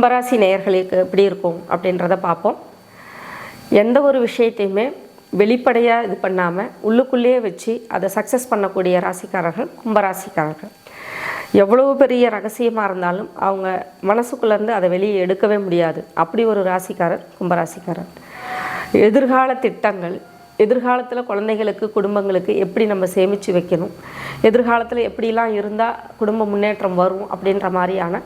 கும்பராசி நேயர்களுக்கு எப்படி இருக்கும் அப்படின்றத பார்ப்போம். எந்த ஒரு விஷயத்தையுமே வெளிப்படையாக இது பண்ணாமல் உள்ளுக்குள்ளேயே வச்சு அதை சக்ஸஸ் பண்ணக்கூடிய ராசிக்காரர்கள் கும்பராசிக்காரர்கள். எவ்வளவு பெரிய ரகசியமாக இருந்தாலும் அவங்க மனசுக்குள்ளேருந்து அதை வெளியே எடுக்கவே முடியாது. அப்படி ஒரு ராசிக்காரர் கும்பராசிக்காரர். எதிர்கால திட்டங்கள், எதிர்காலத்தில் குழந்தைகளுக்கு குடும்பங்களுக்கு எப்படி நம்ம சேமித்து வைக்கணும், எதிர்காலத்தில் எப்படிலாம் இருந்தால் குடும்ப முன்னேற்றம் வரும் அப்படின்ற மாதிரியான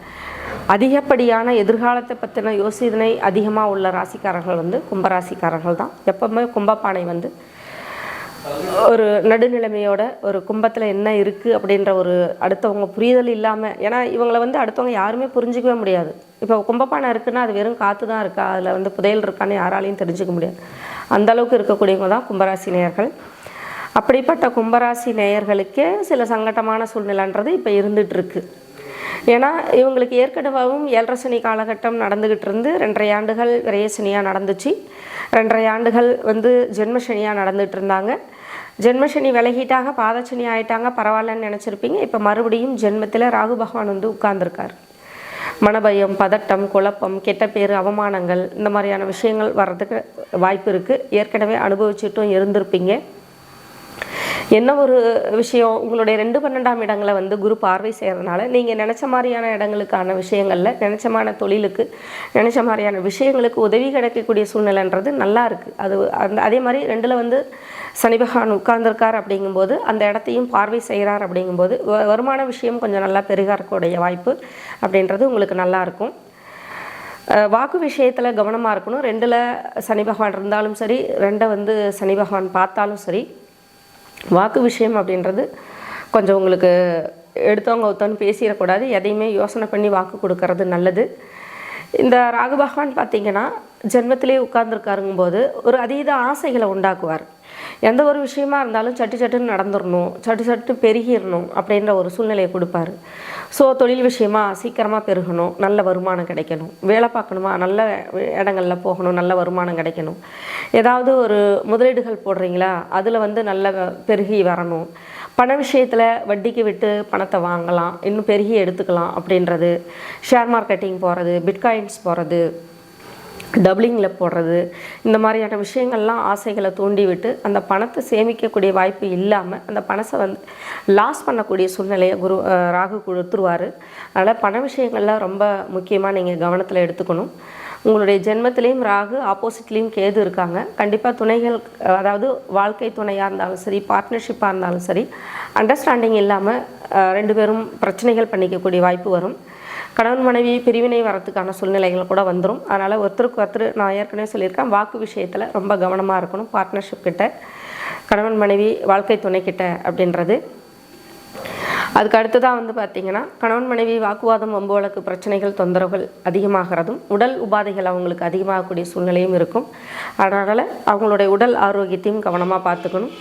அதிகப்படியான எதிர்காலத்தை பற்றின யோசனை அதிகமாக உள்ள ராசிக்காரர்கள் கும்பராசிக்காரர்கள் தான். எப்பவுமே கும்பப்பானை ஒரு நடுநிலைமையோட ஒரு கும்பத்தில் என்ன இருக்குது அப்படின்ற ஒரு அடுத்தவங்க புரிதல் இல்லாமல், ஏன்னா இவங்களை அடுத்தவங்க யாருமே புரிஞ்சிக்கவே முடியாது. இப்போ கும்பப்பானை இருக்குன்னா அது வெறும் காற்று தான் இருக்கா, அதில் புதையல் இருக்கான்னு யாராலையும் தெரிஞ்சுக்க முடியாது. அந்தளவுக்கு இருக்கக்கூடியவங்க தான் கும்பராசி நேயர்கள். அப்படிப்பட்ட கும்பராசி நேயர்களுக்கே சில சங்கடமான சூழ்நிலைன்றது இப்போ இருந்துகிட்ருக்கு. ஏன்னா இவங்களுக்கு ஏற்கனவும் 7.5 சனி காலகட்டம் நடந்துக்கிட்டு இருந்து 2.5 ஆண்டுகள் விரயசனியாக நடந்துச்சு. 2.5 ஆண்டுகள் ஜென்மசனியாக நடந்துகிட்டு இருந்தாங்க. ஜென்மசனி விலகிட்டாங்க, பாதசனி ஆகிட்டாங்க, பரவாயில்லன்னு நினச்சிருப்பீங்க. இப்போ மறுபடியும் ஜென்மத்தில் ராகு பகவான் உட்கார்ந்துருக்கார். மனபயம், பதட்டம், குழப்பம், கெட்ட பேர், அவமானங்கள் இந்த மாதிரியான விஷயங்கள் வர்றதுக்கு வாய்ப்பு இருக்குது. ஏற்கனவே அனுபவிச்சுட்டும் இருந்திருப்பீங்க. என்ன ஒரு விஷயம், உங்களுடைய 2-12ஆம் இடங்களை குரு பார்வை செய்கிறதுனால நீங்கள் நினச்ச மாதிரியான இடங்களுக்கான விஷயங்களில், நினச்ச மாதிரி தொழிலுக்கு, நினச்ச மாதிரியான விஷயங்களுக்கு உதவி கிடைக்கக்கூடிய சூழ்நிலைன்றது நல்லா இருக்குது. அது அதே மாதிரி 2ல் சனி பகவான் உட்கார்ந்துருக்கார் அப்படிங்கும்போது அந்த இடத்தையும் பார்வை செய்கிறார் அப்படிங்கும்போது வருமான விஷயம் கொஞ்சம் நல்லா பெருகக்கூடிய வாய்ப்பு அப்படின்றது உங்களுக்கு நல்லாயிருக்கும். வாக்கு விஷயத்தில் கவனமாக இருக்கணும். 2ல் சனி பகவான் இருந்தாலும் சரி, 2 சனி பகவான் பார்த்தாலும் சரி, வாக்கு விஷயம் அப்படின்றது கொஞ்சம் உங்களுக்கு எடுத்தவங்க ஒருத்தவங்க பேசிடக்கூடாது. எதையுமே யோசனை பண்ணி வாக்கு கொடுக்கறது நல்லது. இந்த ராகு பகவான் பார்த்திங்கன்னா ஜென்மத்திலே உட்கார்ந்துருக்காருங்கும்போது ஒரு அதீத ஆசைகளை உண்டாக்குவார். எந்த ஒரு விஷயமா இருந்தாலும் சட்டுன்னு நடந்துடணும், சட்டு பெருகிடணும் அப்படின்ற ஒரு சூழ்நிலையை கொடுப்பாரு. ஸோ தொழில் விஷயமா சீக்கிரமாக பெருகணும், நல்ல வருமானம் கிடைக்கணும், வேலை பார்க்கணுமா நல்ல இடங்களில் போகணும், நல்ல வருமானம் கிடைக்கணும், ஏதாவது ஒரு முதலீடுகள் போடுறீங்களா அதில் நல்ல பெருகி வரணும், பண விஷயத்தில் வட்டிக்கு விட்டு பணத்தை வாங்கலாம், இன்னும் பெருகி எடுத்துக்கலாம் அப்படின்றது, ஷேர் மார்க்கெட்டிங் போகிறது, பிட்காயின்ஸ் போகிறது, டபுளிங்கில் போடுறது, இந்த மாதிரியான விஷயங்கள்லாம் ஆசைகளை தூண்டி விட்டு அந்த பணத்தை சேமிக்கக்கூடிய வாய்ப்பு இல்லாமல் அந்த பணத்தை லாஸ் பண்ணக்கூடிய சூழ்நிலையை ராகு கொடுத்துருவார். அதனால் பண விஷயங்கள்லாம் ரொம்ப முக்கியமாக நீங்கள் கவனத்தில் எடுத்துக்கணும். உங்களுடைய ஜென்மத்திலையும் ராகு, ஆப்போசிட்லேயும் கேது இருக்காங்க. கண்டிப்பாக துணைகள், அதாவது வாழ்க்கை துணையாக இருந்தாலும் சரி, பார்ட்னர்ஷிப்பாக இருந்தாலும் சரி, அண்டர்ஸ்டாண்டிங் இல்லாமல் 2 பேரும் பிரச்சனைகள் பண்ணிக்கக்கூடிய வாய்ப்பு வரும். கணவன் மனைவி பிரிவினை வரத்துக்கான சூழ்நிலைகள் கூட வந்துடும். அதனால் ஒருத்தருக்கு ஒருத்தர், நான் ஏற்கனவே சொல்லியிருக்கேன், வாக்கு விஷயத்தில் ரொம்ப கவனமாக இருக்கணும். பார்ட்னர்ஷிப் கிட்ட, கணவன் மனைவி வாழ்க்கை துணைக்கிட்ட அப்படின்றது. அதுக்கு அடுத்ததாக பார்த்திங்கன்னா கணவன் மனைவி வாக்குவாதம், வம்பு வழக்கு பிரச்சனைகள், தொந்தரவுகள் அதிகமாகிறதும், உடல் உபாதைகள் அவங்களுக்கு அதிகமாகக்கூடிய சூழ்நிலையும் இருக்கும். அதனால் அவங்களுடைய உடல் ஆரோக்கியத்தையும் கவனமாக பார்த்துக்கணும்.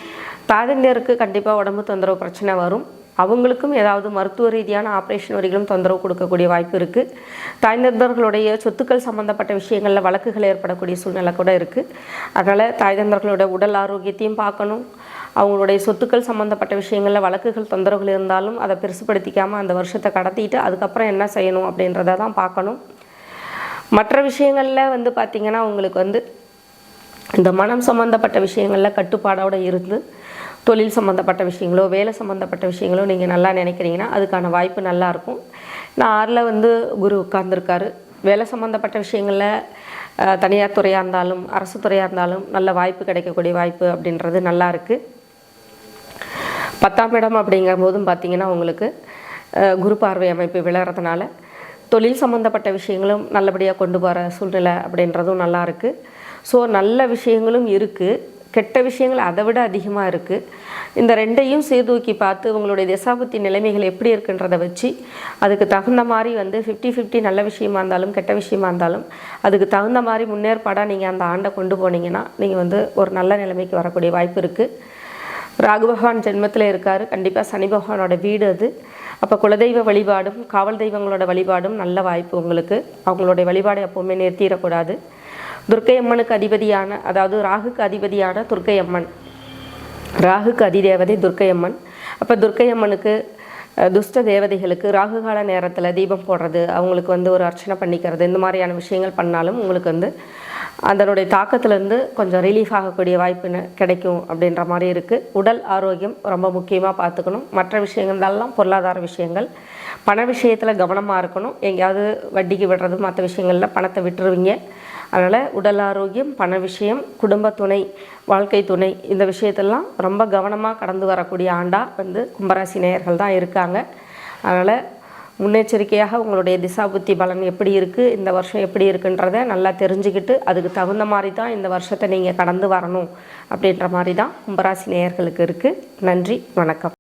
தாதிந்தருக்கு கண்டிப்பாக உடம்பு தொந்தரவு பிரச்சனை வரும். அவங்களுக்கும் ஏதாவது மருத்துவ ரீதியான ஆப்ரேஷன் வரைக்கும் தொந்தரவு கொடுக்கக்கூடிய வாய்ப்பு இருக்குது. தாய்ந்தர்களுடைய சொத்துக்கள் சம்மந்தப்பட்ட விஷயங்களில் வழக்குகள் ஏற்படக்கூடிய சூழ்நிலை கூட இருக்குது. அதனால் தாய்ந்தர்களுடைய உடல் ஆரோக்கியத்தையும் பார்க்கணும். அவங்களுடைய சொத்துக்கள் சம்மந்தப்பட்ட விஷயங்களில் வழக்குகள் தொந்தரவுகள் இருந்தாலும் அதை பெருசுப்படுத்திக்காமல் அந்த வருஷத்தை கடத்திட்டு அதுக்கப்புறம் என்ன செய்யணும் அப்படின்றத தான் பார்க்கணும். மற்ற விஷயங்களில் பார்த்திங்கன்னா உங்களுக்கு இந்த மனம் சம்மந்தப்பட்ட விஷயங்களில் கட்டுப்பாடோடு இருந்து தொழில் சம்மந்தப்பட்ட விஷயங்களோ, வேலை சம்மந்தப்பட்ட விஷயங்களோ நீங்கள் நல்லா நினைக்கிறீங்கன்னா அதுக்கான வாய்ப்பு நல்லாயிருக்கும். நான் 6ல் குரு உட்கார்ந்துருக்காரு. வேலை சம்மந்தப்பட்ட விஷயங்களில் தனியார் துறையாக இருந்தாலும் அரசு துறையாக இருந்தாலும் நல்ல வாய்ப்பு கிடைக்கக்கூடிய வாய்ப்பு அப்படின்றது நல்லா இருக்குது. 10ஆம் இடம் அப்படிங்கும் போதும் பார்த்திங்கன்னா உங்களுக்கு குரு பார்வை அமைப்பு விளையாடுறதுனால தொழில் சம்மந்தப்பட்ட விஷயங்களும் நல்லபடியாக கொண்டு போகிற சூழ்நிலை அப்படின்றதும் நல்லா இருக்குது. ஸோ நல்ல விஷயங்களும் இருக்குது, கெட்ட விஷயங்கள் அதை விட அதிகமாக இருக்குது. இந்த 2ஐயும் சீர்தூக்கி பார்த்து உங்களுடைய திசாபுத்தி நிலைமைகள் எப்படி இருக்குன்றதை வச்சு அதுக்கு தகுந்த மாதிரி 50-50 நல்ல விஷயமா இருந்தாலும் கெட்ட விஷயமா இருந்தாலும் அதுக்கு தகுந்த மாதிரி முன்னேற்பாடாக நீங்கள் அந்த ஆண்டை கொண்டு போனீங்கன்னா நீங்கள் ஒரு நல்ல நிலைமைக்கு வரக்கூடிய வாய்ப்பு இருக்குது. ராகு பகவான் ஜென்மத்தில் இருக்கார். கண்டிப்பாக சனி பகவானோட வீடு அது. அப்போ குலதெய்வ வழிபாடும் காவல் தெய்வங்களோட வழிபாடும் நல்ல வாய்ப்பு உங்களுக்கு. அவங்களுடைய வழிபாடு எப்போவுமே நிறுத்திடக்கூடாது. துர்க்கை அம்மனுக்கு அதிபதியான, அதாவது ராகுக்கு அதிபதியான துர்க்கை அம்மன், ராகுக்கு அதிதேவதை துர்க்கை அம்மன். அப்போ துர்க்கை அம்மனுக்கு துஷ்ட தேவதைகளுக்கு ராகுகால நேரத்தில் தீபம் போடுறது, அவங்களுக்கு வந்து ஒரு அர்ச்சனை பண்ணிக்கிறது, இந்த மாதிரியான விஷயங்கள் பண்ணாலும் உங்களுக்கு வந்து அதனுடைய தாக்கத்திலேருந்து கொஞ்சம் ரிலீஃப் ஆகக்கூடிய வாய்ப்பு கிடைக்கும் அப்படின்ற மாதிரி இருக்குது. உடல் ஆரோக்கியம் ரொம்ப முக்கியமாக பார்த்துக்கணும். மற்ற விஷயங்கள்லாம் பொருளாதார விஷயங்கள், பண விஷயத்தில் கவனமாக இருக்கணும். எங்கேயாவது வட்டிக்கு விடுறது மற்ற விஷயங்களில் பணத்தை விட்டுருவீங்க. அதனால் உடல் ஆரோக்கியம், பண விஷயம், குடும்ப துணை, வாழ்க்கை துணை, இந்த விஷயத்தெல்லாம் ரொம்ப கவனமாக கடந்து வரக்கூடிய ஆண்டாக வந்து கும்பராசி நேயர்கள் தான் இருக்காங்க. அதனால் முன்னெச்சரிக்கையாக உங்களுடைய திசா புத்தி பலன் எப்படி இருக்குது, இந்த வருஷம் எப்படி இருக்குன்றதை நல்லா தெரிஞ்சுக்கிட்டு அதுக்கு தகுந்த மாதிரி தான் இந்த வருஷத்தை நீங்கள் கடந்து வரணும் அப்படின்ற மாதிரி தான் கும்பராசி நேயர்களுக்கு இருக்குது. நன்றி, வணக்கம்.